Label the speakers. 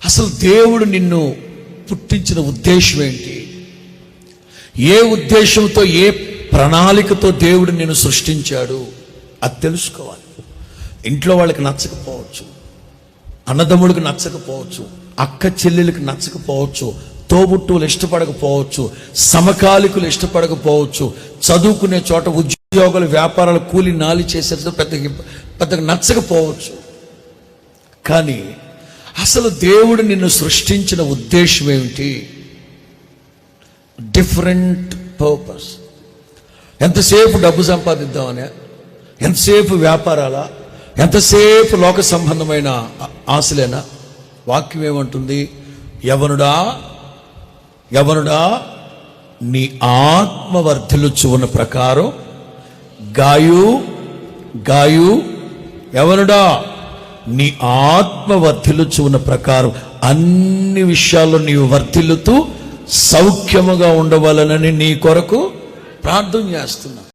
Speaker 1: అసలు దేవుడు నిన్ను పుట్టించిన ఉద్దేశం ఏంటి? ఏ ఉద్దేశంతో, ఏ ప్రణాళికతో దేవుడు నిన్ను సృష్టించాడు అది తెలుసుకోవాలి. ఇంట్లో వాళ్ళకి నచ్చకపోవచ్చు, అన్నదమ్ముడికి నచ్చకపోవచ్చు, అక్క చెల్లెలకు నచ్చకపోవచ్చు, తోబుట్టువులు ఇష్టపడకపోవచ్చు, సమకాలికులు ఇష్టపడకపోవచ్చు, చదువుకునే చోట ఉద్యోగాలు, వ్యాపారాలు, కూలి నాలి చేసే పెద్దగా నచ్చకపోవచ్చు. కానీ అసలు దేవుడు నిన్ను సృష్టించిన ఉద్దేశం ఏమిటి? Different purpose. ఎంతసేపు డబ్బు సంపాదిద్దామనే, ఎంతసేపు వ్యాపారాలా, ఎంతసేపు లోక సంబంధమైన ఆశలేనా? వాక్యం ఏమంటుంది? యవనుడా యవనుడా నీ ఆత్మ వర్ధిల్లుచు ఉన్న ప్రకారం గాయు యవనుడా నీ ఆత్మ వర్ధిల్లుచు ఉన్న ప్రకారం అన్ని విషయాల్లో నీవు వర్ధిల్లుతూ సౌఖ్యముగా ఉండవాలనని నీ కొరకు ప్రార్థన చేస్తున్నా.